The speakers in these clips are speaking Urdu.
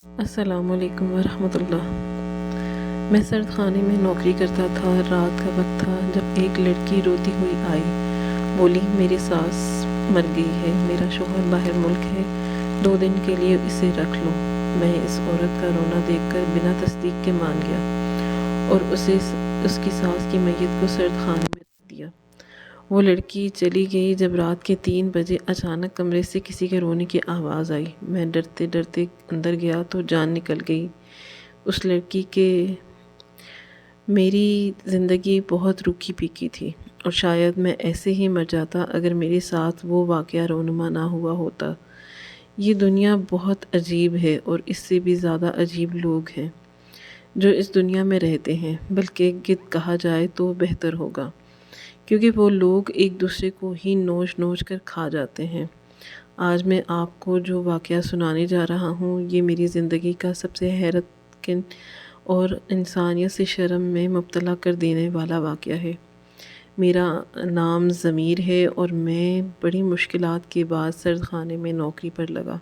السلام علیکم ورحمۃ اللہ۔ میں سرد خانے میں نوکری کرتا تھا۔ رات کا وقت تھا جب ایک لڑکی روتی ہوئی آئی۔ بولی میری ساس مر گئی ہے، میرا شوہر باہر ملک ہے، 2 دن کے لیے اسے رکھ لو۔ میں اس عورت کا رونا دیکھ کر بنا تصدیق کے مان گیا اور اس کی ساس کی میت کو سرد خانے میں رکھ دیا۔ وہ لڑکی چلی گئی جب رات کے 3 بجے اچانک کمرے سے کسی کے رونے کی آواز آئی۔ میں ڈرتے ڈرتے اندر گیا تو جان نکل گئی اس لڑکی کے۔ میری زندگی بہت روکھی پھیکی تھی اور شاید میں ایسے ہی مر جاتا اگر میرے ساتھ وہ واقعہ رونما نہ ہوا ہوتا۔ یہ دنیا بہت عجیب ہے اور اس سے بھی زیادہ عجیب لوگ ہیں جو اس دنیا میں رہتے ہیں، بلکہ گدھ کہا جائے تو بہتر ہوگا، کیونکہ وہ لوگ ایک دوسرے کو ہی نوچ نوچ کر کھا جاتے ہیں۔ آج میں آپ کو جو واقعہ سنانے جا رہا ہوں، یہ میری زندگی کا سب سے حیرت کن اور انسانیت سے شرم میں مبتلا کر دینے والا واقعہ ہے۔ میرا نام ضمیر ہے اور میں بڑی مشکلات کے بعد سرد خانے میں نوکری پر لگا۔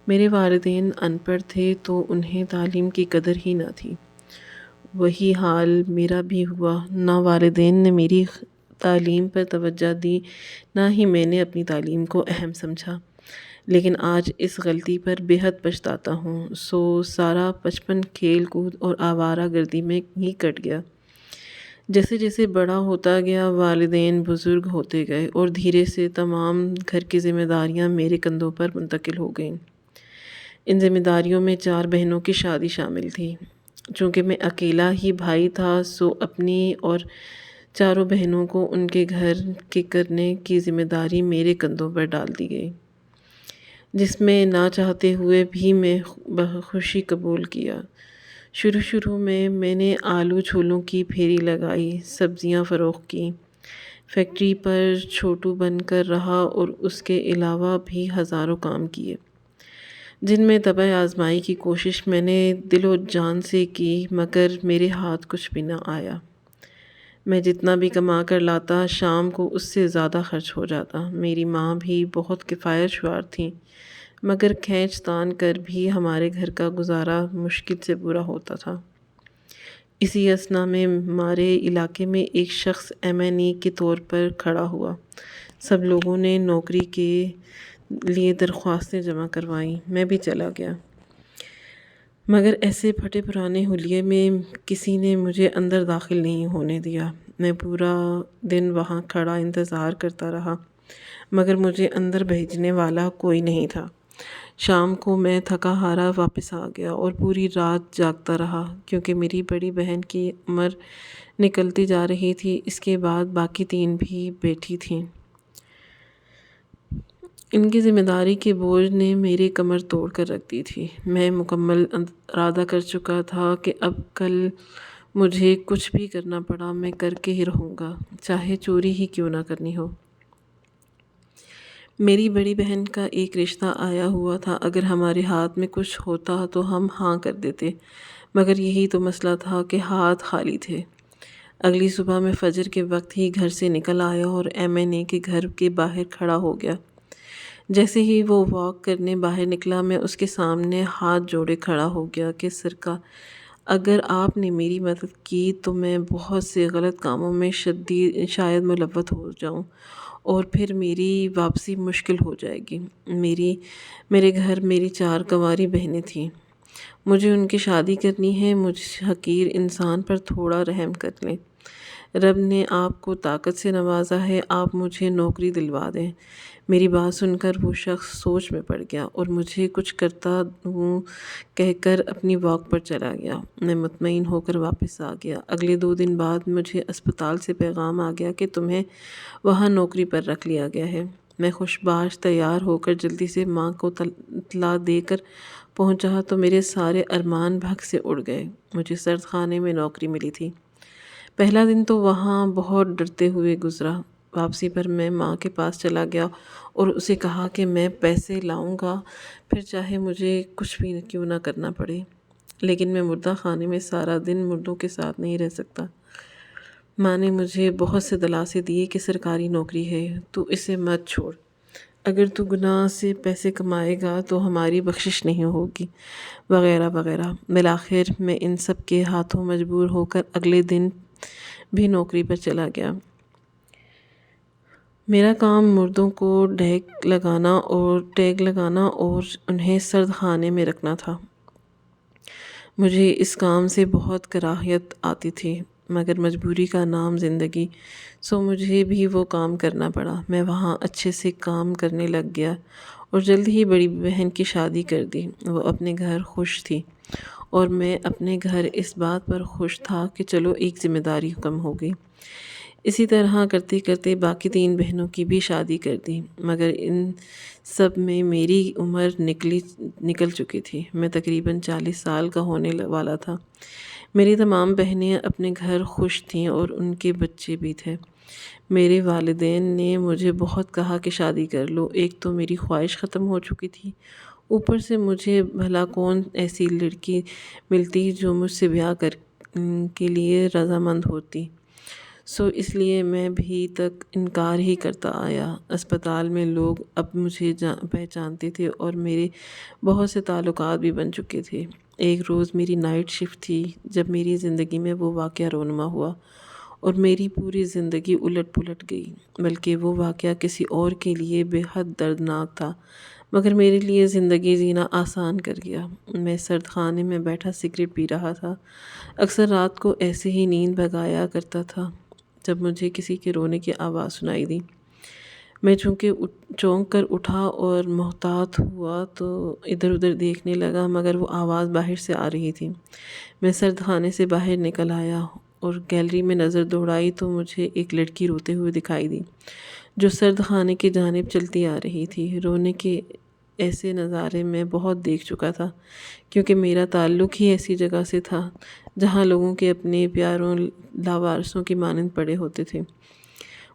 میرے والدین ان پڑھ تھے تو انہیں تعلیم کی قدر ہی نہ تھی۔ وہی حال میرا بھی ہوا، نہ والدین نے میری تعلیم پر توجہ دی، نہ ہی میں نے اپنی تعلیم کو اہم سمجھا، لیکن آج اس غلطی پر بے حد پچھتاتا ہوں۔ سارا بچپن کھیل کود اور آوارہ گردی میں ہی کٹ گیا۔ جیسے جیسے بڑا ہوتا گیا، والدین بزرگ ہوتے گئے اور دھیرے سے تمام گھر کی ذمہ داریاں میرے کندھوں پر منتقل ہو گئیں۔ ان ذمہ داریوں میں 4 بہنوں کی شادی شامل تھی۔ چونکہ میں اکیلا ہی بھائی تھا، سو اپنی اور 4 بہنوں کو ان کے گھر کے کرنے کی ذمہ داری میرے کندھوں پر ڈال دی گئی، جس میں نہ چاہتے ہوئے بھی میں بخوشی قبول کیا۔ شروع میں نے آلو چھولوں کی پھیری لگائی، سبزیاں فروخت کی، فیکٹری پر چھوٹو بن کر رہا اور اس کے علاوہ بھی ہزاروں کام کیے، جن میں طبع آزمائی کی کوشش میں نے دل و جان سے کی، مگر میرے ہاتھ کچھ بھی نہ آیا۔ میں جتنا بھی کما کر لاتا، شام کو اس سے زیادہ خرچ ہو جاتا۔ میری ماں بھی بہت کفایت شعار تھیں، مگر کھینچ تان کر بھی ہمارے گھر کا گزارا مشکل سے پورا ہوتا تھا۔ اسی اثنا میں ہمارے علاقے میں ایک شخص M&E کے طور پر کھڑا ہوا۔ سب لوگوں نے نوکری کے لیے درخواستیں جمع کروائیں، میں بھی چلا گیا، مگر ایسے پھٹے پرانے حلیے میں کسی نے مجھے اندر داخل نہیں ہونے دیا۔ میں پورا دن وہاں کھڑا انتظار کرتا رہا، مگر مجھے اندر بھیجنے والا کوئی نہیں تھا۔ شام کو میں تھکا ہارا واپس آ گیا اور پوری رات جاگتا رہا، کیونکہ میری بڑی بہن کی عمر نکلتی جا رہی تھی۔ اس کے بعد باقی 3 بھی بیٹھی تھیں۔ ان کی ذمہ داری کے بوجھ نے میری کمر توڑ کر رکھ دی تھی۔ میں مکمل ارادہ کر چکا تھا کہ اب کل مجھے کچھ بھی کرنا پڑا میں کر کے ہی رہوں گا، چاہے چوری ہی کیوں نہ کرنی ہو۔ میری بڑی بہن کا ایک رشتہ آیا ہوا تھا، اگر ہمارے ہاتھ میں کچھ ہوتا تو ہم ہاں کر دیتے، مگر یہی تو مسئلہ تھا کہ ہاتھ خالی تھے۔ اگلی صبح میں فجر کے وقت ہی گھر سے نکل آیا اور M&E کے گھر کے باہر کھڑا ہو گیا۔ جیسے ہی وہ واک کرنے باہر نکلا، میں اس کے سامنے ہاتھ جوڑے کھڑا ہو گیا کہ سرکار، اگر آپ نے میری مدد کی تو میں بہت سے غلط کاموں میں شاید ملوث ہو جاؤں اور پھر میری واپسی مشکل ہو جائے گی۔ میرے گھر میری 4 کنواری بہنیں تھیں، مجھے ان کی شادی کرنی ہے، مجھ حقیر انسان پر تھوڑا رحم کر لیں۔ رب نے آپ کو طاقت سے نوازا ہے، آپ مجھے نوکری دلوا دیں۔ میری بات سن کر وہ شخص سوچ میں پڑ گیا اور مجھے کچھ کرتا ہوں کہہ کر اپنی واک پر چلا گیا۔ میں مطمئن ہو کر واپس آ گیا۔ اگلے 2 دن بعد مجھے اسپتال سے پیغام آ گیا کہ تمہیں وہاں نوکری پر رکھ لیا گیا ہے۔ میں خوشباش تیار ہو کر جلدی سے ماں کو اطلاع دے کر پہنچا تو میرے سارے ارمان بھگ سے اڑ گئے۔ مجھے سرد خانے میں نوکری ملی تھی۔ پہلا دن تو وہاں بہت ڈرتے ہوئے گزرا۔ واپسی پر میں ماں کے پاس چلا گیا اور اسے کہا کہ میں پیسے لاؤں گا، پھر چاہے مجھے کچھ بھی کیوں نہ کرنا پڑے، لیکن میں مردہ خانے میں سارا دن مردوں کے ساتھ نہیں رہ سکتا۔ ماں نے مجھے بہت سے دلاسے دیے کہ سرکاری نوکری ہے، تو اسے مت چھوڑ، اگر تو گناہ سے پیسے کمائے گا تو ہماری بخشش نہیں ہوگی، وغیرہ وغیرہ۔ بالآخر میں ان سب کے ہاتھوں مجبور ہو کر اگلے دن بھی نوکری پر چلا گیا۔ میرا کام مردوں کو ٹیگ لگانا اور انہیں سرد خانے میں رکھنا تھا۔ مجھے اس کام سے بہت کراہیت آتی تھی، مگر مجبوری کا نام زندگی، سو مجھے بھی وہ کام کرنا پڑا۔ میں وہاں اچھے سے کام کرنے لگ گیا اور جلد ہی بڑی بہن کی شادی کر دی۔ وہ اپنے گھر خوش تھی اور میں اپنے گھر اس بات پر خوش تھا کہ چلو ایک ذمہ داری کم ہو گئی۔ اسی طرح کرتے کرتے باقی 3 بہنوں کی بھی شادی کر دی، مگر ان سب میں میری عمر نکل چکی تھی۔ میں تقریباً 40 سال کا ہونے والا تھا۔ میری تمام بہنیں اپنے گھر خوش تھیں اور ان کے بچے بھی تھے۔ میرے والدین نے مجھے بہت کہا کہ شادی کر لو۔ ایک تو میری خواہش ختم ہو چکی تھی، اوپر سے مجھے بھلا کون ایسی لڑکی ملتی جو مجھ سے بیاہ کے لیے رضامند ہوتی، سو اس لیے میں بھی تک انکار ہی کرتا آیا۔ اسپتال میں لوگ اب مجھے پہچانتے تھے اور میرے بہت سے تعلقات بھی بن چکے تھے۔ ایک روز میری نائٹ شفٹ تھی جب میری زندگی میں وہ واقعہ رونما ہوا اور میری پوری زندگی الٹ پلٹ گئی، بلکہ وہ واقعہ کسی اور کے لیے بے حد دردناک تھا مگر میرے لیے زندگی جینا آسان کر گیا۔ میں سرد خانے میں بیٹھا سگریٹ پی رہا تھا، اکثر رات کو ایسے ہی نیند بھگایا کرتا تھا جب مجھے کسی کے رونے کی آواز سنائی دی۔ میں چونک کر اٹھا اور محتاط ہوا تو ادھر ادھر دیکھنے لگا، مگر وہ آواز باہر سے آ رہی تھی۔ میں سرد خانے سے باہر نکل آیا اور گیلری میں نظر دوڑائی تو مجھے ایک لڑکی روتے ہوئے دکھائی دی جو سرد خانے کی جانب چلتی آ رہی تھی۔ رونے کے ایسے نظارے میں بہت دیکھ چکا تھا، کیونکہ میرا تعلق ہی ایسی جگہ سے تھا جہاں لوگوں کے اپنے پیاروں لاوارثوں کی مانند پڑے ہوتے تھے۔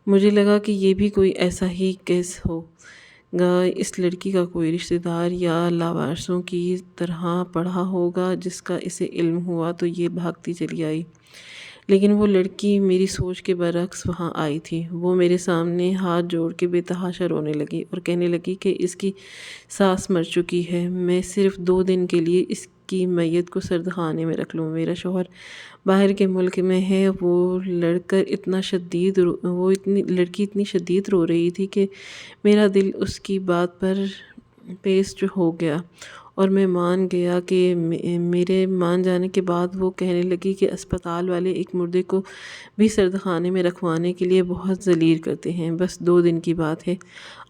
مجھے لگا کہ یہ بھی کوئی ایسا ہی کیس ہوگا، اس لڑکی کا کوئی رشتہ دار یا لاوارثوں کی طرح پڑا ہوگا جس کا اسے علم ہوا تو یہ بھاگتی چلی آئی۔ لیکن وہ لڑکی میری سوچ کے برعکس وہاں آئی تھی۔ وہ میرے سامنے ہاتھ جوڑ کے بے تحاشا رونے لگی اور کہنے لگی کہ اس کی ساس مر چکی ہے، میں صرف 2 دن کے لیے اس کی میت کو سرد خانے میں رکھ لوں۔ میرا شوہر باہر کے ملک میں ہے۔ وہ لڑکی اتنی شدید رو رہی تھی کہ میرا دل اس کی بات پر پیسٹ ہو گیا اور میں مان گیا کہ میرے مان جانے کے بعد وہ کہنے لگی کہ اسپتال والے ایک مردے کو بھی سرد خانے میں رکھوانے کے لیے بہت ذلیل کرتے ہیں، بس 2 دن کی بات ہے،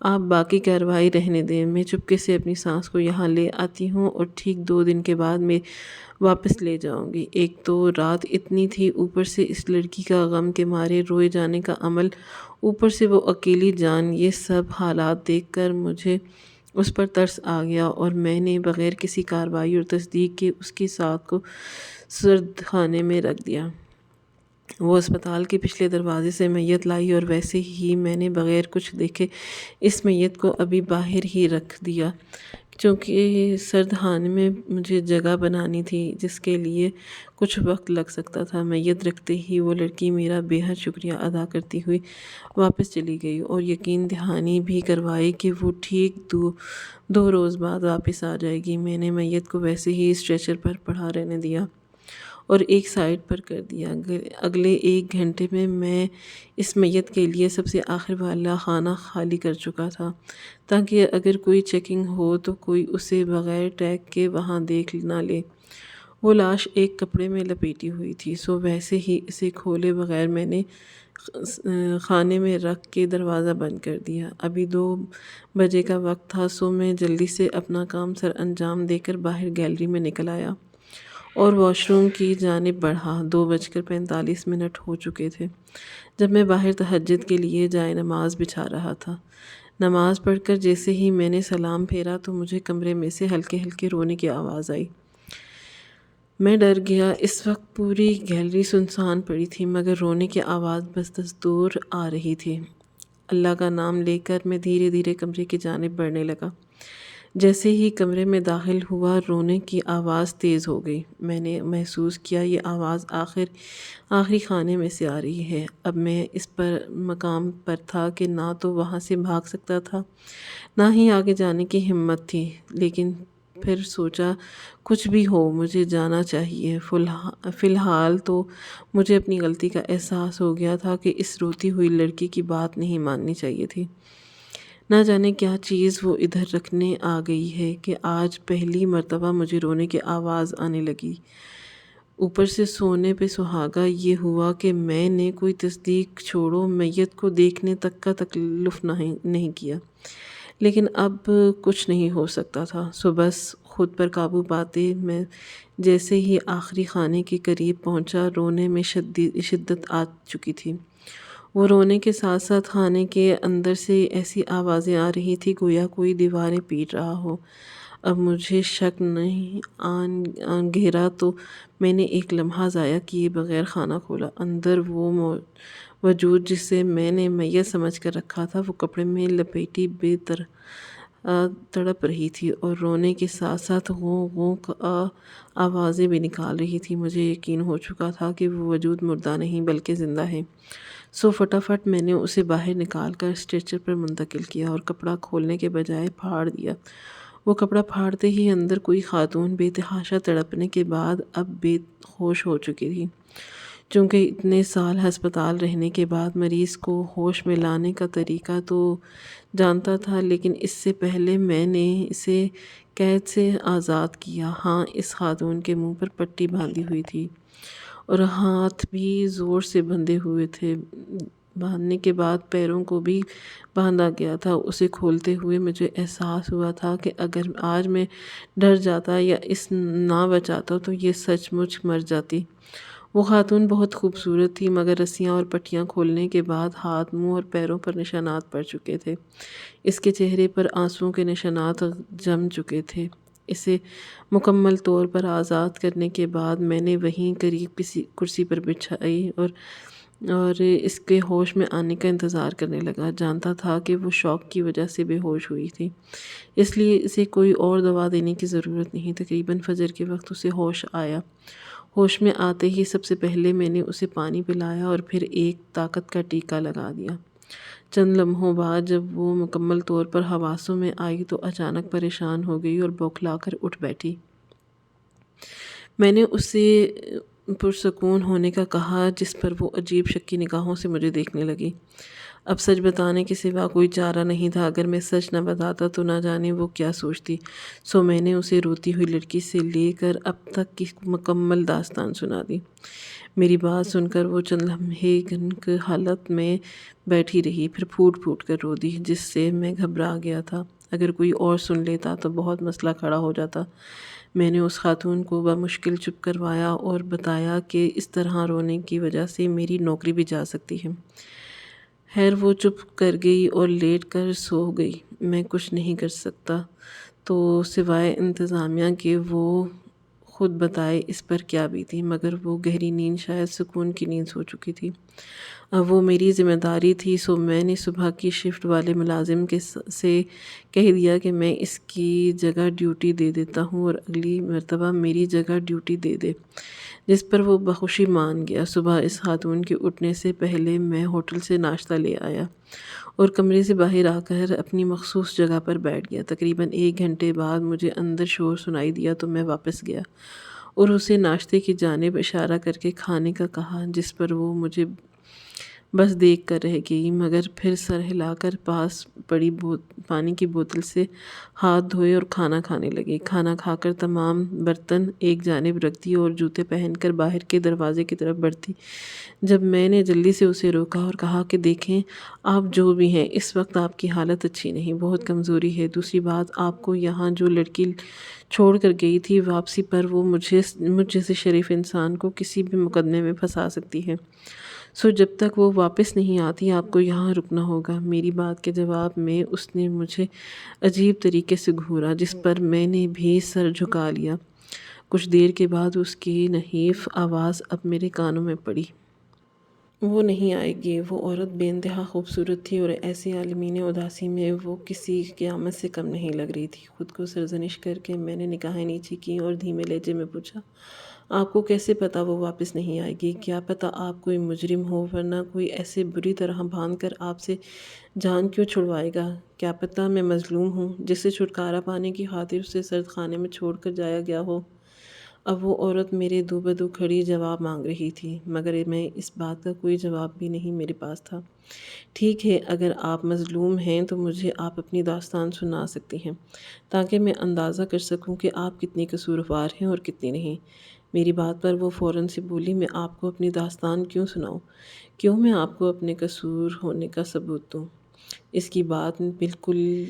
آپ باقی کارروائی رہنے دیں، میں چپکے سے اپنی سانس کو یہاں لے آتی ہوں اور ٹھیک 2 دن کے بعد میں واپس لے جاؤں گی۔ ایک تو رات اتنی تھی، اوپر سے اس لڑکی کا غم کے مارے روئے جانے کا عمل، اوپر سے وہ اکیلی جان، یہ سب حالات دیکھ کر مجھے اس پر ترس آ گیا اور میں نے بغیر کسی کارروائی اور تصدیق کے اس کی ساتھ کو سرد خانے میں رکھ دیا۔ وہ اسپتال کے پچھلے دروازے سے میت لائی اور ویسے ہی میں نے بغیر کچھ دیکھے اس میت کو ابھی باہر ہی رکھ دیا، چونکہ سرد خانے میں مجھے جگہ بنانی تھی جس کے لیے کچھ وقت لگ سکتا تھا۔ میت رکھتے ہی وہ لڑکی میرا بے حد شکریہ ادا کرتی ہوئی واپس چلی گئی اور یقین دہانی بھی کروائی کہ وہ ٹھیک 2 روز بعد واپس آ جائے گی۔ میں نے میت کو ویسے ہی اسٹریچر پر پڑا رہنے دیا اور ایک سائڈ پر کر دیا۔ اگلے 1 گھنٹے میں اس میت کے لیے سب سے آخر والا خانہ خالی کر چکا تھا تاکہ اگر کوئی چیکنگ ہو تو کوئی اسے بغیر ٹیگ کے وہاں دیکھ نہ لے۔ وہ لاش ایک کپڑے میں لپیٹی ہوئی تھی، سو ویسے ہی اسے کھولے بغیر میں نے خانے میں رکھ کے دروازہ بند کر دیا۔ ابھی 2 بجے کا وقت تھا، سو میں جلدی سے اپنا کام سر انجام دے کر باہر گیلری میں نکل آیا اور واش روم کی جانب بڑھا۔ 2:45 ہو چکے تھے جب میں باہر تہجد کے لیے جائے نماز بچھا رہا تھا۔ نماز پڑھ کر جیسے ہی میں نے سلام پھیرا تو مجھے کمرے میں سے ہلکے ہلکے رونے کی آواز آئی۔ میں ڈر گیا۔ اس وقت پوری گیلری سنسان پڑی تھی مگر رونے کی آواز بس دستور آ رہی تھی۔ اللہ کا نام لے کر میں دھیرے دھیرے کمرے کی جانب بڑھنے لگا۔ جیسے ہی کمرے میں داخل ہوا رونے کی آواز تیز ہو گئی۔ میں نے محسوس کیا یہ آواز آخری خانے میں سے آ رہی ہے۔ اب میں اس مقام پر تھا کہ نہ تو وہاں سے بھاگ سکتا تھا نہ ہی آگے جانے کی ہمت تھی، لیکن پھر سوچا کچھ بھی ہو مجھے جانا چاہیے۔ فی الحال تو مجھے اپنی غلطی کا احساس ہو گیا تھا کہ اس روتی ہوئی لڑکی کی بات نہیں ماننی چاہیے تھی۔ نہ جانے کیا چیز وہ ادھر رکھنے آ گئی ہے کہ آج پہلی مرتبہ مجھے رونے کی آواز آنے لگی۔ اوپر سے سونے پہ سہاگا یہ ہوا کہ میں نے کوئی تصدیق چھوڑو میت کو دیکھنے تک کا تکلف نہیں کیا، لیکن اب کچھ نہیں ہو سکتا تھا۔ سو بس خود پر قابو پاتے میں جیسے ہی آخری خانے کے قریب پہنچا رونے میں شدت آ چکی تھی۔ وہ رونے کے ساتھ ساتھ خانے کے اندر سے ایسی آوازیں آ رہی تھی گویا کوئی دیواریں پیٹ رہا ہو۔ اب مجھے شک نہیں آن گھیرا تو میں نے ایک لمحہ ضائع کیے بغیر خانہ کھولا۔ اندر وہ وجود جسے میں نے میت سمجھ کر رکھا تھا وہ کپڑے میں لپیٹی بے تڑپ رہی تھی اور رونے کے ساتھ ساتھ غوں آوازیں بھی نکال رہی تھی۔ مجھے یقین ہو چکا تھا کہ وہ وجود مردہ نہیں بلکہ زندہ ہے۔ سو فٹافٹ میں نے اسے باہر نکال کر اسٹریچر پر منتقل کیا اور کپڑا کھولنے کے بجائے پھاڑ دیا۔ وہ کپڑا پھاڑتے ہی اندر کوئی خاتون بے تحاشا تڑپنے کے بعد اب بے ہوش ہو چکی تھی۔ چونکہ اتنے سال ہسپتال رہنے کے بعد مریض کو ہوش میں لانے کا طریقہ تو جانتا تھا، لیکن اس سے پہلے میں نے اسے قید سے آزاد کیا۔ ہاں، اس خاتون کے منہ پر پٹی باندھی ہوئی تھی اور ہاتھ بھی زور سے بندھے ہوئے تھے۔ باندھنے کے بعد پیروں کو بھی باندھا گیا تھا۔ اسے کھولتے ہوئے مجھے احساس ہوا تھا کہ اگر آج میں ڈر جاتا یا اس نہ بچاتا تو یہ سچ مچ مر جاتی۔ وہ خاتون بہت خوبصورت تھی، مگر رسیاں اور پٹیاں کھولنے کے بعد ہاتھ، منہ اور پیروں پر نشانات پڑ چکے تھے۔ اس کے چہرے پر آنسوؤں کے نشانات جم چکے تھے۔ اسے مکمل طور پر آزاد کرنے کے بعد میں نے وہیں قریب کسی کرسی پر بچھائی اور اس کے ہوش میں آنے کا انتظار کرنے لگا۔ جانتا تھا کہ وہ شوق کی وجہ سے بے ہوش ہوئی تھی، اس لیے اسے کوئی اور دوا دینے کی ضرورت نہیں۔ تقریباً فجر کے وقت اسے ہوش آیا۔ ہوش میں آتے ہی سب سے پہلے میں نے اسے پانی پلایا اور پھر ایک طاقت کا ٹیکا لگا دیا۔ چند لمحوں بعد جب وہ مکمل طور پر حواسوں میں آئی تو اچانک پریشان ہو گئی اور بوکھلا کر اٹھ بیٹھی۔ میں نے اسے پرسکون ہونے کا کہا، جس پر وہ عجیب شکی نگاہوں سے مجھے دیکھنے لگی۔ اب سچ بتانے کے سوا کوئی چارہ نہیں تھا۔ اگر میں سچ نہ بتاتا تو نہ جانے وہ کیا سوچتی۔ سو میں نے اسے روتی ہوئی لڑکی سے لے کر اب تک کی مکمل داستان سنا دی۔ میری بات سن کر وہ چند لمحے گنگ حالت میں بیٹھی رہی، پھر پھوٹ پھوٹ کر رو دی، جس سے میں گھبرا گیا تھا۔ اگر کوئی اور سن لیتا تو بہت مسئلہ کھڑا ہو جاتا۔ میں نے اس خاتون کو بمشکل چپ کروایا اور بتایا کہ اس طرح رونے کی وجہ سے میری نوکری بھی جا سکتی ہے۔ خیر وہ چپ کر گئی اور لیٹ کر سو گئی۔ میں کچھ نہیں کر سکتا تو سوائے انتظامیہ کے وہ خود بتائے اس پر کیا بیتی، مگر وہ گہری نیند شاید سکون کی نیند سو چکی تھی۔ اب وہ میری ذمہ داری تھی، سو میں نے صبح کی شفٹ والے ملازم سے کہہ دیا کہ میں اس کی جگہ ڈیوٹی دے دیتا ہوں اور اگلی مرتبہ میری جگہ ڈیوٹی دے دے، جس پر وہ بخوشی مان گیا۔ صبح اس خاتون کے اٹھنے سے پہلے میں ہوٹل سے ناشتہ لے آیا اور کمرے سے باہر آ کر اپنی مخصوص جگہ پر بیٹھ گیا۔ تقریباً 1 گھنٹے بعد مجھے اندر شور سنائی دیا تو میں واپس گیا اور اسے ناشتے کی جانب اشارہ کر کے کھانے کا کہا، جس پر وہ مجھے بس دیکھ کر رہ گئی، مگر پھر سر ہلا کر پاس پڑی پانی کی بوتل سے ہاتھ دھوئے اور کھانا کھانے لگی۔ کھانا کھا کر تمام برتن ایک جانب رکھ دی اور جوتے پہن کر باہر کے دروازے کی طرف بڑھتی جب میں نے جلدی سے اسے روکا اور کہا کہ دیکھیں آپ جو بھی ہیں، اس وقت آپ کی حالت اچھی نہیں، بہت کمزوری ہے۔ دوسری بات، آپ کو یہاں جو لڑکی چھوڑ کر گئی تھی، واپسی پر وہ مجھ جیسے شریف انسان کو کسی بھی مقدمے میں پھنسا سکتی ہے۔ سو جب تک وہ واپس نہیں آتی آپ کو یہاں رکنا ہوگا۔ میری بات کے جواب میں اس نے مجھے عجیب طریقے سے گھورا، جس پر میں نے بھی سر جھکا لیا۔ کچھ دیر کے بعد اس کی نحیف آواز اب میرے کانوں میں پڑی۔ وہ نہیں آئے گی۔ وہ عورت بے انتہا خوبصورت تھی اور ایسی عالمین اداسی میں وہ کسی قیامت سے کم نہیں لگ رہی تھی۔ خود کو سرزنش کر کے میں نے نگاہیں نیچی کی اور دھیمے لہجے میں پوچھا، آپ کو کیسے پتا وہ واپس نہیں آئے گی؟ کیا پتا آپ کوئی مجرم ہو، ورنہ کوئی ایسے بری طرح باندھ کر آپ سے جان کیوں چھڑوائے گا؟ کیا پتا میں مظلوم ہوں جسے چھٹکارا پانے کی خاطر اسے سرد خانے میں چھوڑ کر جایا گیا ہو۔ اب وہ عورت میرے دو بدو کھڑی جواب مانگ رہی تھی، مگر میں اس بات کا کوئی جواب بھی نہیں میرے پاس تھا۔ ٹھیک ہے، اگر آپ مظلوم ہیں تو مجھے آپ اپنی داستان سنا سکتی ہیں، تاکہ میں اندازہ کر سکوں کہ آپ کتنی قصوروار ہیں اور کتنی نہیں۔ میری بات پر وہ فوراً سے بولی، میں آپ کو اپنی داستان کیوں سناؤں؟ کیوں میں آپ کو اپنے قصور ہونے کا ثبوت دوں؟ اس کی بات بالکل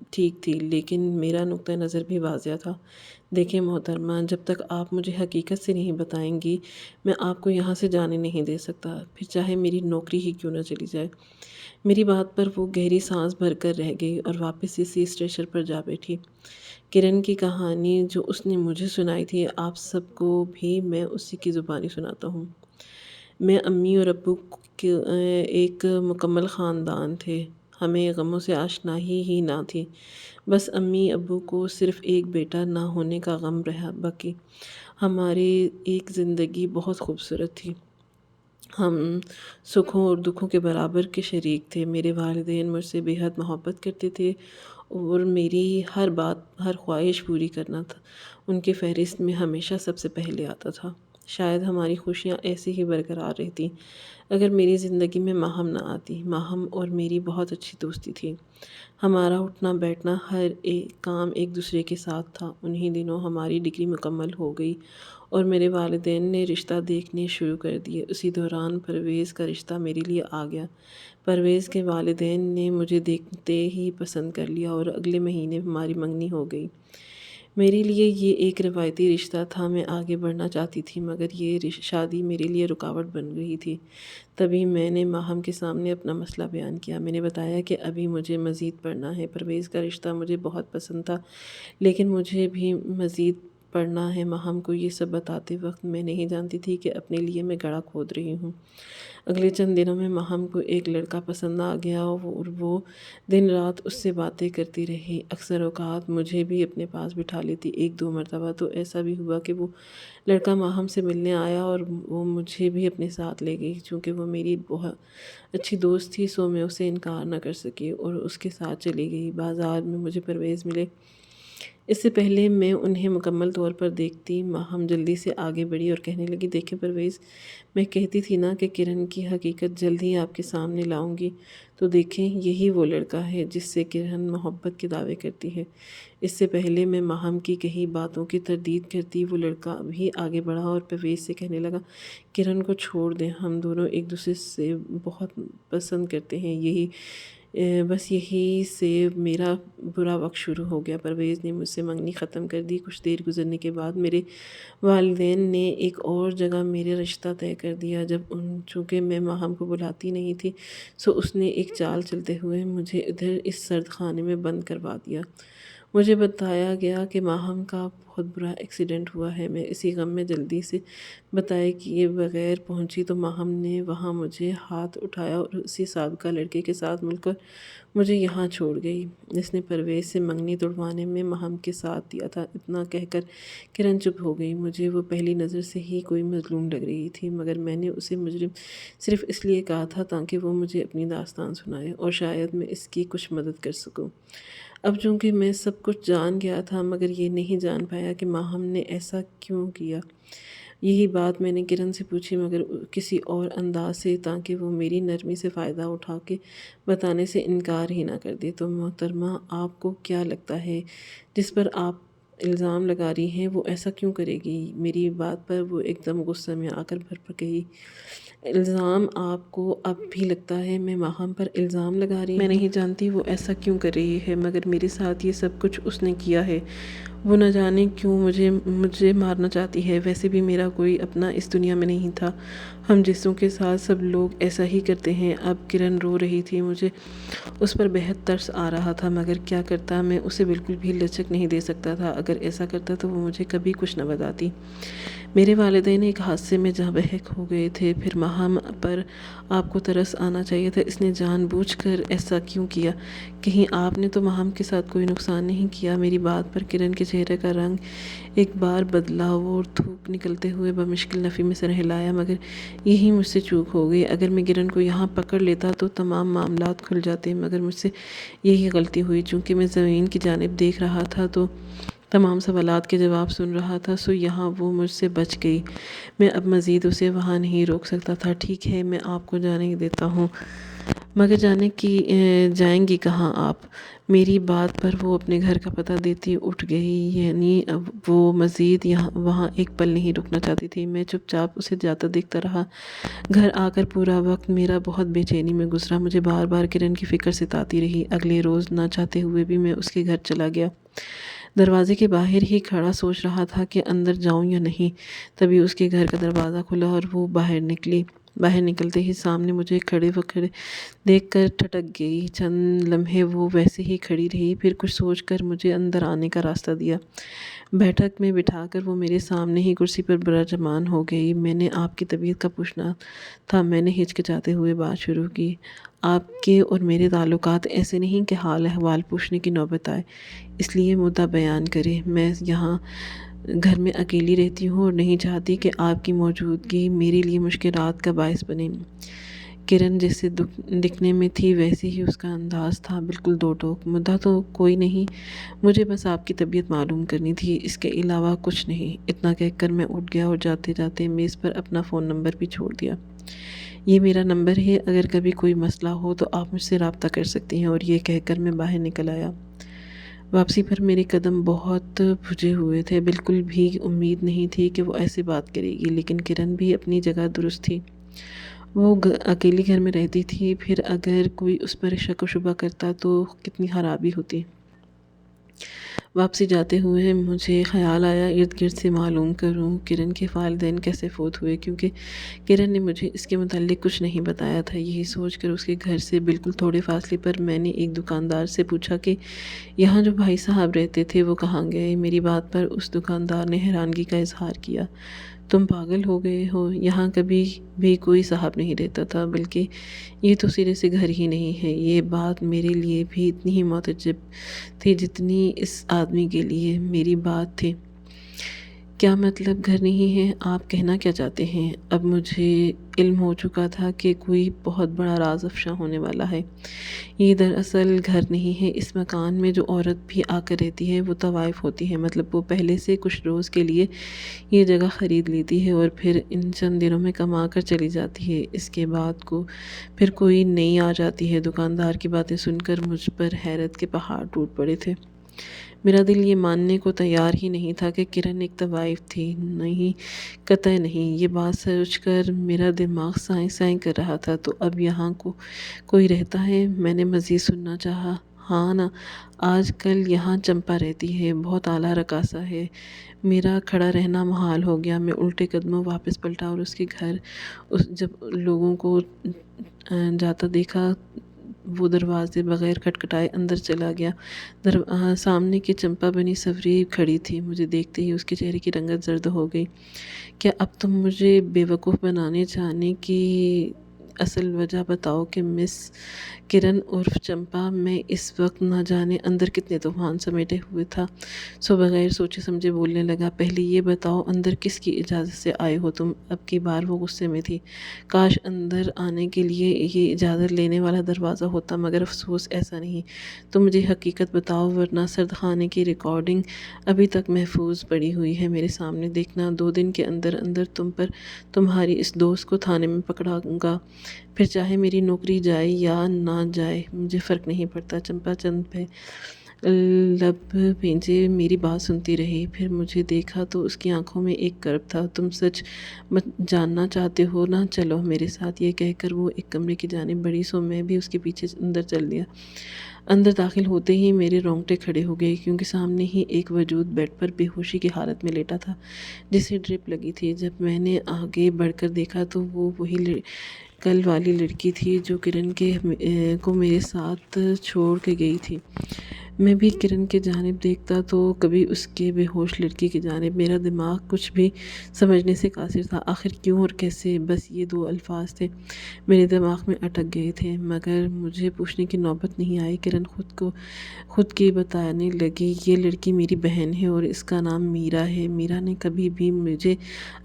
ٹھیک تھی، لیکن میرا نقطہ نظر بھی واضح تھا۔ دیکھیں محترمہ، جب تک آپ مجھے حقیقت سے نہیں بتائیں گی، میں آپ کو یہاں سے جانے نہیں دے سکتا، پھر چاہے میری نوکری ہی کیوں نہ چلی جائے۔ میری بات پر وہ گہری سانس بھر کر رہ گئی اور واپس اسی اسٹیشن پر جا بیٹھی۔ کرن کی کہانی جو اس نے مجھے سنائی تھی، آپ سب کو بھی میں اسی کی زبانی سناتا ہوں۔ میں امی اور ابو کے ایک مکمل خاندان تھے، ہمیں غموں سے آشنائی ہی نہ تھی۔ بس امی ابو کو صرف ایک بیٹا نہ ہونے کا غم رہا، باقی ہماری ایک زندگی بہت خوبصورت تھی۔ ہم سکھوں اور دکھوں کے برابر کے شریک تھے۔ میرے والدین مجھ سے بے حد محبت کرتے تھے اور میری ہر بات، ہر خواہش پوری کرنا تھا ان کے فہرست میں ہمیشہ سب سے پہلے آتا تھا۔ شاید ہماری خوشیاں ایسی ہی برقرار رہتی اگر میری زندگی میں ماہم نہ آتی۔ ماہم اور میری بہت اچھی دوستی تھی۔ ہمارا اٹھنا بیٹھنا، ہر ایک کام ایک دوسرے کے ساتھ تھا۔ انہی دنوں ہماری ڈگری مکمل ہو گئی اور میرے والدین نے رشتہ دیکھنے شروع کر دیے۔ اسی دوران پرویز کا رشتہ میرے لیے آ گیا۔ پرویز کے والدین نے مجھے دیکھتے ہی پسند کر لیا اور اگلے مہینے ہماری منگنی ہو گئی۔ میرے لیے یہ ایک روایتی رشتہ تھا۔ میں آگے بڑھنا چاہتی تھی، مگر یہ شادی میرے لیے رکاوٹ بن رہی تھی۔ تبھی میں نے ماہم کے سامنے اپنا مسئلہ بیان کیا۔ میں نے بتایا کہ ابھی مجھے مزید پڑھنا ہے۔ پرویز کا رشتہ مجھے بہت پسند تھا، لیکن مجھے بھی مزید پڑھنا ہے۔ ماہم کو یہ سب بتاتے وقت میں نہیں جانتی تھی کہ اپنے لیے میں گڑھا کھود رہی ہوں۔ اگلے چند دنوں میں ماہم کو ایک لڑکا پسند آ گیا اور وہ دن رات اس سے باتیں کرتی رہی۔ اکثر اوقات مجھے بھی اپنے پاس بٹھا لیتی۔ ایک دو مرتبہ تو ایسا بھی ہوا کہ وہ لڑکا ماہم سے ملنے آیا اور وہ مجھے بھی اپنے ساتھ لے گئی۔ چونکہ وہ میری بہت اچھی دوست تھی، سو میں اسے انکار نہ کر سکی اور اس کے ساتھ چلی گئی۔ بازار میں مجھے پرویز ملے۔ اس سے پہلے میں انہیں مکمل طور پر دیکھتی، ماہم جلدی سے آگے بڑھی اور کہنے لگی، دیکھیں پرویز، میں کہتی تھی نا کہ کرن کی حقیقت جلد ہی آپ کے سامنے لاؤں گی، تو دیکھیں یہی وہ لڑکا ہے جس سے کرن محبت کے دعوے کرتی ہے۔ اس سے پہلے میں ماہم کی کہی باتوں کی تردید کرتی، وہ لڑکا بھی آگے بڑھا اور پرویز سے کہنے لگا، کرن کو چھوڑ دیں، ہم دونوں ایک دوسرے سے بہت پسند کرتے ہیں، بس یہی سے میرا برا وقت شروع ہو گیا۔ پرویز نے مجھ سے منگنی ختم کر دی۔ کچھ دیر گزرنے کے بعد میرے والدین نے ایک اور جگہ میرا رشتہ طے کر دیا۔ چونکہ میں ماہم کو بلاتی نہیں تھی، سو اس نے ایک چال چلتے ہوئے مجھے ادھر اس سرد خانے میں بند کروا دیا۔ مجھے بتایا گیا کہ ماہم کا بہت برا ایکسیڈنٹ ہوا ہے۔ میں اسی غم میں جلدی سے بتائے کیے بغیر پہنچی تو ماہم نے وہاں مجھے ہاتھ اٹھایا اور اسی سابقہ لڑکے کے ساتھ مل کر مجھے یہاں چھوڑ گئی، جس نے پرویز سے منگنی توڑوانے میں ماہم کے ساتھ دیا تھا۔ اتنا کہہ کر کرن چپ ہو گئی۔ مجھے وہ پہلی نظر سے ہی کوئی مظلوم لگ رہی تھی، مگر میں نے اسے مجرم صرف اس لیے کہا تھا تاکہ وہ مجھے اپنی داستان سنائے اور شاید میں اس کی کچھ مدد کر سکوں۔ اب چونکہ میں سب کچھ جان گیا تھا، مگر یہ نہیں جان پایا کہ ماہم نے ایسا کیوں کیا۔ یہی بات میں نے کرن سے پوچھی، مگر کسی اور انداز سے، تاکہ وہ میری نرمی سے فائدہ اٹھا کے بتانے سے انکار ہی نہ کر دے۔ تو محترمہ، آپ کو کیا لگتا ہے جس پر آپ الزام لگا رہی ہیں وہ ایسا کیوں کرے گی؟ میری بات پر وہ ایک دم غصے میں آ کر بھر کہی، الزام آپ کو اب بھی لگتا ہے میں ماہم پر الزام لگا رہی ہوں؟ میں نہیں جانتی وہ ایسا کیوں کر رہی ہے، مگر میرے ساتھ یہ سب کچھ اس نے کیا ہے وہ نہ جانے کیوں مجھے مارنا چاہتی ہے، ویسے بھی میرا کوئی اپنا اس دنیا میں نہیں تھا، ہم جسوں کے ساتھ سب لوگ ایسا ہی کرتے ہیں۔ اب کرن رو رہی تھی، مجھے اس پر بہت ترس آ رہا تھا، مگر کیا کرتا، میں اسے بالکل بھی لچک نہیں دے سکتا تھا۔ اگر ایسا کرتا تو وہ مجھے کبھی کچھ نہ بتاتی۔ میرے والدین ایک حادثے میں جاں بحق ہو گئے تھے، پھر ماہم پر آپ کو ترس آنا چاہیے تھا، اس نے جان بوجھ کر ایسا کیوں کیا؟ کہیں آپ نے تو ماہم کے ساتھ کوئی نقصان نہیں کیا؟ میری بات پر کرن کے چہرے کا رنگ ایک بار بدلا، اور تھوک نکلتے ہوئے بمشکل نفی میں سر ہلایا، مگر یہی مجھ سے چوک ہو گئی۔ اگر میں کرن کو یہاں پکڑ لیتا تو تمام معاملات کھل جاتے، مگر مجھ سے یہی غلطی ہوئی۔ چونکہ میں زمین کی جانب دیکھ رہا تھا تو تمام سوالات کے جواب سن رہا تھا، سو یہاں وہ مجھ سے بچ گئی۔ میں اب مزید اسے وہاں نہیں روک سکتا تھا۔ ٹھیک ہے، میں آپ کو جانے دیتا ہوں، مگر جائیں گی کہاں آپ؟ میری بات پر وہ اپنے گھر کا پتہ دیتی اٹھ گئی، یعنی اب وہ مزید وہاں ایک پل نہیں رکنا چاہتی تھی۔ میں چپ چاپ اسے جاتا دیکھتا رہا۔ گھر آ کر پورا وقت میرا بہت بے چینی میں گزرا، مجھے بار بار کرن کی فکر ستاتی رہی۔ اگلے روز نہ چاہتے ہوئے بھی میں اس کے گھر چلا گیا۔ دروازے کے باہر ہی کھڑا سوچ رہا تھا کہ اندر جاؤں یا نہیں، تبھی اس کے گھر کا دروازہ کھلا اور وہ باہر نکلی۔ باہر نکلتے ہی سامنے مجھے کھڑے دیکھ کر ٹھٹک گئی۔ چند لمحے وہ ویسے ہی کھڑی رہی، پھر کچھ سوچ کر مجھے اندر آنے کا راستہ دیا۔ بیٹھک میں بٹھا کر وہ میرے سامنے ہی کرسی پر براجمان ہو گئی۔ میں نے آپ کی طبیعت کا پوچھنا تھا، میں نے ہچکچاتے ہوئے بات شروع کی۔ آپ کے اور میرے تعلقات ایسے نہیں کہ حال احوال پوچھنے کی نوبت آئے، اس لیے مدعا بیان کریں۔ میں یہاں گھر میں اکیلی رہتی ہوں اور نہیں چاہتی کہ آپ کی موجودگی میرے لیے مشکلات کا باعث بنے۔ کرن جیسے دکھنے میں تھی ویسے ہی اس کا انداز تھا، بالکل دو ٹوک۔ مدعا تو کوئی نہیں، مجھے بس آپ کی طبیعت معلوم کرنی تھی، اس کے علاوہ کچھ نہیں۔ اتنا کہہ کر میں اٹھ گیا اور جاتے جاتے میز پر اپنا فون نمبر بھی چھوڑ دیا۔ یہ میرا نمبر ہے، اگر کبھی کوئی مسئلہ ہو تو آپ مجھ سے رابطہ کر سکتی ہیں۔ اور یہ کہہ کر میں باہر نکل آیا۔ واپسی پر میرے قدم بہت بھجے ہوئے تھے، بالکل بھی امید نہیں تھی کہ وہ ایسے بات کرے گی، لیکن کرن بھی اپنی جگہ درست تھی۔ وہ اکیلی گھر میں رہتی تھی، پھر اگر کوئی اس پر شک و شبہ کرتا تو کتنی خرابی ہوتی۔ واپسی جاتے ہوئے مجھے خیال آیا ارد گرد سے معلوم کروں کرن کے والدین کیسے فوت ہوئے، کیونکہ کرن نے مجھے اس کے متعلق کچھ نہیں بتایا تھا۔ یہی سوچ کر اس کے گھر سے بالکل تھوڑے فاصلے پر میں نے ایک دکاندار سے پوچھا کہ یہاں جو بھائی صاحب رہتے تھے وہ کہاں گئے؟ میری بات پر اس دکاندار نے حیرانگی کا اظہار کیا۔ تم پاگل ہو گئے ہو، یہاں کبھی بھی کوئی صاحب نہیں رہتا تھا، بلکہ یہ تو سرے سے گھر ہی نہیں ہے۔ یہ بات میرے لیے بھی اتنی ہی معتجب تھی جتنی اس آدمی کے لیے میری بات تھی۔ کیا مطلب گھر نہیں ہے؟ آپ کہنا کیا چاہتے ہیں؟ اب مجھے علم ہو چکا تھا کہ کوئی بہت بڑا راز افشا ہونے والا ہے۔ یہ دراصل گھر نہیں ہے، اس مکان میں جو عورت بھی آ کر رہتی ہے وہ طوائف ہوتی ہے، مطلب وہ پہلے سے کچھ روز کے لیے یہ جگہ خرید لیتی ہے اور پھر ان چند دنوں میں کما کر چلی جاتی ہے۔ اس کے بعد پھر کوئی نئی آ جاتی ہے۔ دکاندار کی باتیں سن کر مجھ پر حیرت کے پہاڑ ٹوٹ پڑے تھے۔ میرا دل یہ ماننے کو تیار ہی نہیں تھا کہ کرن ایک طوائف تھی۔ نہیں، قطع نہیں۔ یہ بات سوچ کر میرا دماغ سائیں سائیں کر رہا تھا۔ تو اب یہاں کوئی رہتا ہے؟ میں نے مزید سننا چاہا۔ ہاں نا، آج کل یہاں چمپا رہتی ہے، بہت اعلیٰ رقاصہ ہے۔ میرا کھڑا رہنا محال ہو گیا۔ میں الٹے قدموں واپس پلٹا اور اس کے گھر جب لوگوں کو جاتا دیکھا وہ دروازے بغیر کھٹکھٹائے اندر چلا گیا۔ سامنے کی چمپا بنی سوری کھڑی تھی۔ مجھے دیکھتے ہی اس کے چہرے کی رنگت زرد ہو گئی۔ کیا اب تم مجھے بے وقوف بنانے چاہنے کی اصل وجہ بتاؤ کہ مس کرن عرف چمپا میں اس وقت نہ جانے اندر کتنے طوفان سمیٹے ہوئے تھا۔ سو بغیر سوچے سمجھے بولنے لگا، پہلے یہ بتاؤ اندر کس کی اجازت سے آئے ہو تم؟ اب کی بار وہ غصے میں تھی۔ کاش اندر آنے کے لیے یہ اجازت لینے والا دروازہ ہوتا، مگر افسوس ایسا نہیں۔ تم مجھے حقیقت بتاؤ، ورنہ سردخانے کی ریکارڈنگ ابھی تک محفوظ پڑی ہوئی ہے میرے سامنے، دیکھنا 2 دن کے اندر اندر تم پر تمہاری اس دوست کو تھانے میں پکڑاؤں گا، پھر چاہے میری نوکری جائے یا نہ جائے مجھے فرق نہیں پڑتا۔ چمپا چند لب بھینجے میری بات سنتی رہی۔ پھر مجھے دیکھا تو اس کی آنکھوں میں ایک کرب تھا۔ تم سچ جاننا چاہتے ہو نا، چلو میرے ساتھ، یہ کہہ کر وہ ایک کمرے کی جانب بڑھی، سو میں بھی اس کے پیچھے اندر چل دیا۔ اندر داخل ہوتے ہی میرے رونگٹے کھڑے ہو گئے، کیونکہ سامنے ہی ایک وجود بیڈ پر بے ہوشی کی حالت میں لیٹا تھا، جسے ڈرپ لگی تھی۔ جب میں نے آگے بڑھ کر دیکھا تو وہ وہی کل والی لڑکی تھی جو کرن کو میرے ساتھ چھوڑ کے گئی تھی۔ میں بھی کرن کی جانب دیکھتا تو کبھی اس کے بے ہوش لڑکی کی جانب۔ میرا دماغ کچھ بھی سمجھنے سے قاصر تھا۔ آخر کیوں اور کیسے؟ بس یہ دو الفاظ تھے، میرے دماغ میں اٹک گئے تھے، مگر مجھے پوچھنے کی نوبت نہیں آئی۔ کرن خود کی بتانے لگی، یہ لڑکی میری بہن ہے اور اس کا نام میرا ہے۔ میرا نے کبھی بھی مجھے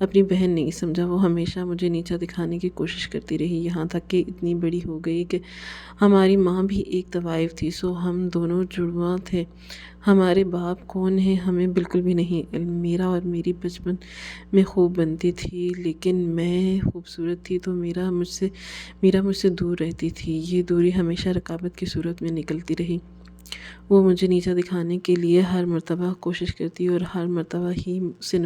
اپنی بہن نہیں سمجھا، وہ ہمیشہ مجھے نیچا دکھانے کی کوشش کرتی رہی، یہاں تک کہ اتنی بڑی ہو گئی کہ ہماری ماں بھی ایک طوائف تھی، سو ہم دونوں جڑواں تھے۔ ہمارے باپ کون ہیں ہمیں بالکل بھی نہیں علم۔ میرا اور میری بچپن میں خوب بنتی تھی، لیکن میں خوبصورت تھی تو میرا مجھ سے دور رہتی تھی۔ یہ دوری ہمیشہ رقابت کی صورت میں نکلتی رہی۔ وہ مجھے نیچا دکھانے کے لیے ہر مرتبہ کوشش کرتی اور ہر مرتبہ ہی اسے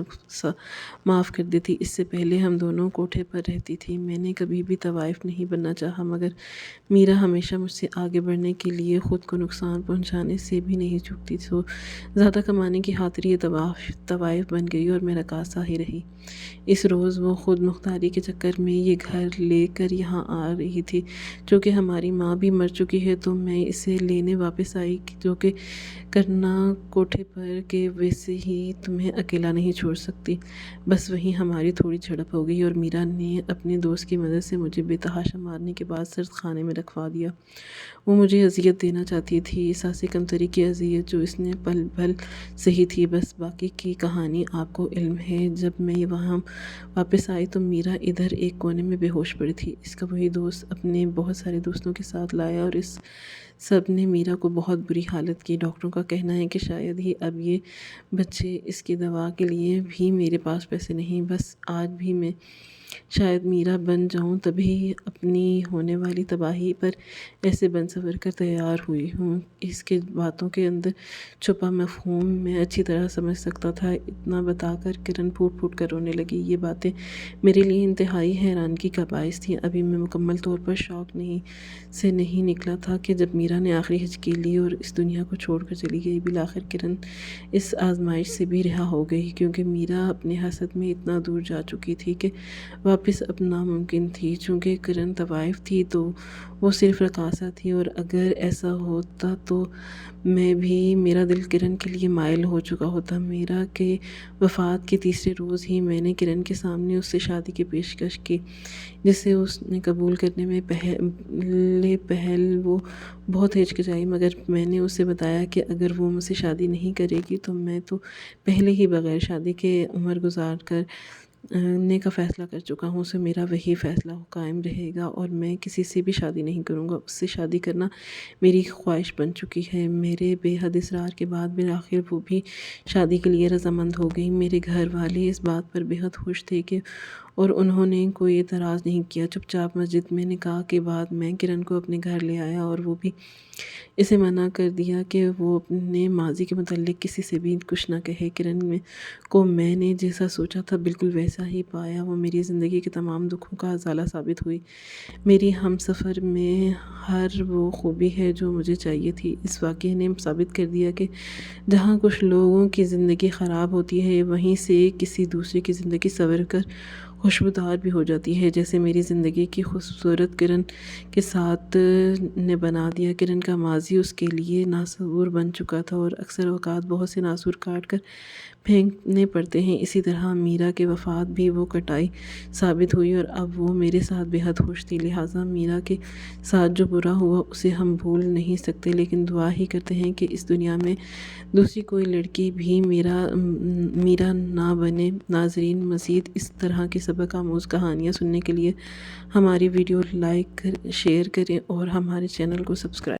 معاف کر دیتی۔ اس سے پہلے ہم دونوں کوٹھے پر رہتی تھی۔ میں نے کبھی بھی طوائف نہیں بننا چاہا، مگر میرا ہمیشہ مجھ سے آگے بڑھنے کے لیے خود کو نقصان پہنچانے سے بھی نہیں چوکتی، سو زیادہ کمانے کی خاطر یہ طوائف بن گئی اور میں رقاصہ ہی رہی۔ اس روز وہ خود مختاری کے چکر میں یہ گھر لے کر یہاں آ رہی تھی۔ چونکہ ہماری ماں بھی مر چکی ہے تو میں اسے لینے واپس آئی، جو کہ کرنا کوٹھے پر کہ ویسے ہی تمہیں اکیلا نہیں چھوڑ سکتی۔ بس وہیں ہماری تھوڑی جھڑپ ہو گئی اور میرا نے اپنے دوست کی مدد سے مجھے بے تحاشا مارنے کے بعد سرد خانے میں رکھوا دیا۔ وہ مجھے اذیت دینا چاہتی تھی، احساس کمتری کی اذیت جو اس نے پل بھل سہی تھی۔ بس باقی کی کہانی آپ کو علم ہے۔ جب میں وہاں واپس آئی تو میرا ادھر ایک کونے میں بے ہوش پڑی تھی۔ اس کا وہی دوست اپنے بہت سارے دوستوں کے ساتھ لایا اور اس سب نے میرا کو بہت بری حالت کی۔ ڈاکٹروں کا کہنا ہے کہ شاید ہی اب یہ بچے، اس کی دوا کے لیے بھی میرے پاس پیسے نہیں۔ بس آج بھی میں شاید میرا بن جاؤں، تبھی اپنی ہونے والی تباہی پر ایسے بن سنور کر تیار ہوئی ہوں۔ اس کے باتوں کے اندر چھپا مفہوم میں اچھی طرح سمجھ سکتا تھا۔ اتنا بتا کر کرن پھوٹ پھوٹ کر رونے لگی۔ یہ باتیں میرے لیے انتہائی حیرانگی کا باعث تھیں۔ ابھی میں مکمل طور پر شوق سے نہیں نکلا تھا کہ جب میرا نے آخری ہچکی لی اور اس دنیا کو چھوڑ کر چلی گئی۔ بالآخر کرن اس آزمائش سے بھی رہا ہو گئی، کیونکہ میرا اپنے حسد میں اتنا دور جا چکی تھی کہ واپس اب ناممکن تھی۔ چونکہ کرن طوائف تھی تو وہ صرف رقاصہ تھی، اور اگر ایسا ہوتا تو میرا دل کرن کے لیے مائل ہو چکا ہوتا۔ میرا کے وفات کے تیسرے روز ہی میں نے کرن کے سامنے اس سے شادی کی پیشکش کی، جسے اس نے قبول کرنے میں پہل وہ بہت ہچکچائی، مگر میں نے اسے بتایا کہ اگر وہ مجھ سے شادی نہیں کرے گی تو میں تو پہلے ہی بغیر شادی کے عمر گزار کرنے کا فیصلہ کر چکا ہوں، سو میرا وہی فیصلہ قائم رہے گا اور میں کسی سے بھی شادی نہیں کروں گا۔ اس سے شادی کرنا میری خواہش بن چکی ہے۔ میرے بے حد اصرار کے بعد بالآخر وہ بھی شادی کے لیے رضامند ہو گئی۔ میرے گھر والے اس بات پر بے حد خوش تھے اور انہوں نے کوئی اعتراض نہیں کیا۔ چپ چاپ مسجد میں نکاح کے بعد میں کرن کو اپنے گھر لے آیا اور وہ بھی اسے منع کر دیا کہ وہ اپنے ماضی کے متعلق کسی سے بھی کچھ نہ کہے۔ کرن کو میں نے جیسا سوچا تھا بالکل ویسا ہی پایا۔ وہ میری زندگی کے تمام دکھوں کا ازالہ ثابت ہوئی۔ میری ہمسفر میں ہر وہ خوبی ہے جو مجھے چاہیے تھی۔ اس واقعے نے ثابت کر دیا کہ جہاں کچھ لوگوں کی زندگی خراب ہوتی ہے، وہیں سے کسی دوسرے کی زندگی سنور کر خوشبودار بھی ہو جاتی ہے، جیسے میری زندگی کی خوبصورت کرن کے ساتھ نے بنا دیا۔ کرن کا ماضی اس کے لیے ناسور بن چکا تھا اور اکثر اوقات بہت سے ناسور کاٹ کر پھینکنے پڑتے ہیں۔ اسی طرح میرا کے وفات بھی وہ کٹائی ثابت ہوئی اور اب وہ میرے ساتھ بے حد خوش تھی۔ لہٰذا میرا کے ساتھ جو برا ہوا اسے ہم بھول نہیں سکتے، لیکن دعا ہی کرتے ہیں کہ اس دنیا میں دوسری کوئی لڑکی بھی میرا نہ بنے۔ ناظرین، مزید اس طرح کی سبق آموز کہانیاں سننے کے لیے ہماری ویڈیو لائک شیئر کریں اور ہمارے چینل کو سبسکرائب